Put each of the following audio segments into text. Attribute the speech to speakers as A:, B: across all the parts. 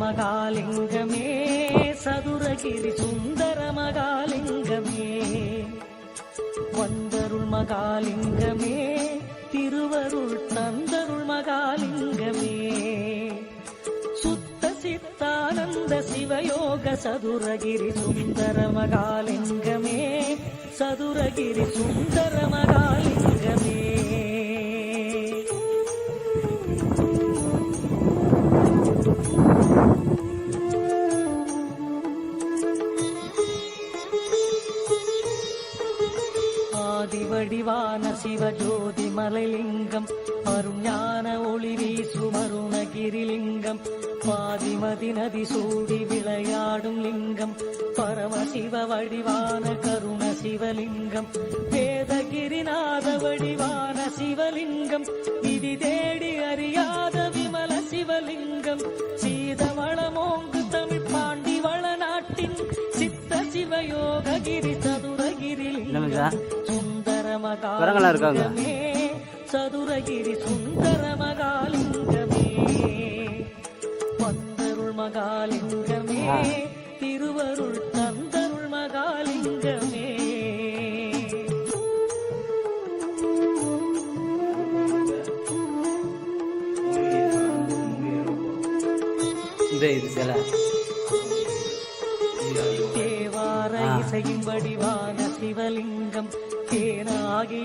A: மகாலிங்கமே சதுரகிரி சுந்தர மகாலிங்கமே வந்தருள் மகாலிங்கமே திருவருள் தந்தருள் மகாலிங்கமே சுத்த சித்தானந்த சிவயோக சதுரகிரி சுந்தர மகாலிங்கமே சதுரகிரி சுந்தர மகாலிங்கமே ஆதிவடிவான சிவஜோதி மலைலிங்கம் அருஞான ஒளி வீசும் அருணகிரிலிங்கம் பாதிமதி நதி சூடி விளையாடும் லிங்கம் பரமசிவ வடிவான கருண சிவலிங்கம் வேதகிரிநாத வடிவான சிவலிங்கம் விதி தேடி அறியாத விமல சிவலிங்கம் சீதவளமோங்கு தமிழ் பாண்டி வளநாட்டின் சித்த சிவயோககிரி சதுரகிரி சுந்தர மகாலிங்கமே சதுரகிரி சுந்தர மகாலிங்கமே வந்தருள் மகாலிங்கமே திருவருள் தந்தருள் மகாலிங்கமே தேவார இசையின் வடிவான சிவலிங்கம் தேனாகி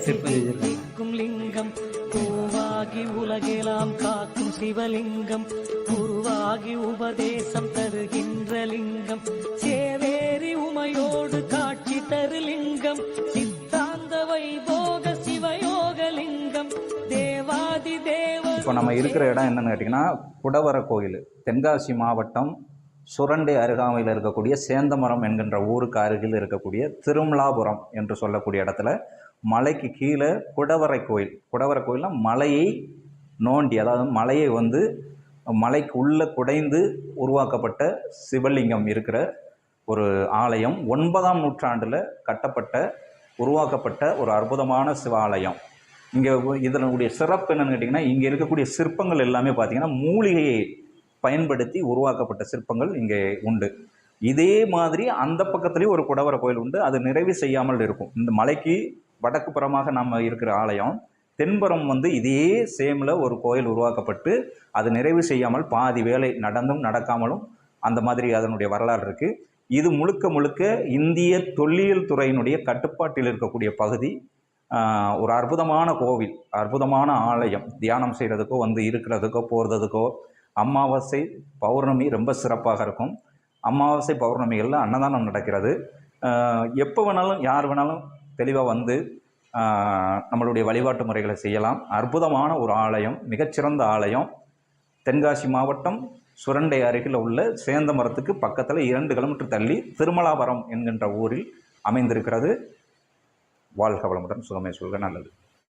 A: சிற்பிக்கும் லிங்கம் பூவாகி உலகெல்லாம் காக்கும் சிவலிங்கம் உருவாகி உபதேசம் தருகின்ற லிங்கம் சேவேரி உமையோடு காட்சி தருலிங்கம் சித்தாந்த வைபோக சிவயோக லிங்கம் தேவாதி தேவ.
B: இப்போ நம்ம இருக்கிற இடம் என்னன்னு கேட்டிங்கன்னா குடவர கோயில், தென்காசி மாவட்டம் சுரண்டை அருகாமையில் இருக்கக்கூடிய சேந்தமரம் என்கின்ற ஊருக்கு அருகில் இருக்கக்கூடிய திருமலாபுரம் என்று சொல்லக்கூடிய இடத்துல மலைக்கு கீழே குடவரை கோயில். குடவரை கோயில்னா மலையை நோண்டி, அதாவது மலையை மலைக்கு உள்ளே குடைந்து உருவாக்கப்பட்ட சிவலிங்கம் இருக்கிற ஒரு ஆலயம். 9ஆம் நூற்றாண்டில் உருவாக்கப்பட்ட ஒரு அற்புதமான சிவாலயம். இங்கே இதனுடைய சிறப்பு என்னென்னு கேட்டிங்கன்னா, இங்கே இருக்கக்கூடிய சிற்பங்கள் எல்லாமே பார்த்திங்கன்னா மூலிகையை பயன்படுத்தி உருவாக்கப்பட்ட சிற்பங்கள் இங்கே உண்டு. இதே மாதிரி அந்த பக்கத்துலேயும் ஒரு குடவர கோயில் உண்டு, அது நிறைவு செய்யாமல் இருக்கும். இந்த மலைக்கு வடக்கு புறமாக நம்ம இருக்கிற ஆலயம், தென்புறம் இதே சேமில் ஒரு கோயில் உருவாக்கப்பட்டு அது நிறைவு செய்யாமல் பாதி வேலை நடந்தும் நடக்காமலும் அந்த மாதிரி அதனுடைய வரலாறு இருக்குது. இது முழுக்க முழுக்க இந்திய தொல்லியல் துறையினுடைய கட்டுப்பாட்டில் இருக்கக்கூடிய பகுதி. ஒரு அற்புதமான கோவில், அற்புதமான ஆலயம். தியானம் செய்கிறதுக்கோ இருக்கிறதுக்கோ போகிறதுக்கோ அமாவாசை பௌர்ணமி ரொம்ப சிறப்பாக இருக்கும். அமாவாசை பௌர்ணமிகளில் அன்னதானம் நடக்கிறது. எப்போ வேணாலும் யார் வேணாலும் தெளிவாக நம்மளுடைய வழிபாட்டு முறைகளை செய்யலாம். அற்புதமான ஒரு ஆலயம், மிகச்சிறந்த ஆலயம். தென்காசி மாவட்டம் சுரண்டை அருகில் உள்ள சேந்தமரத்துக்கு பக்கத்தில் 2 கிலோமீட்டர் தள்ளி திருமலாபுரம் என்கின்ற ஊரில் அமைந்திருக்கிறது. வாழ்க வளமுடன், சுகமே சொல்க, நல்லது.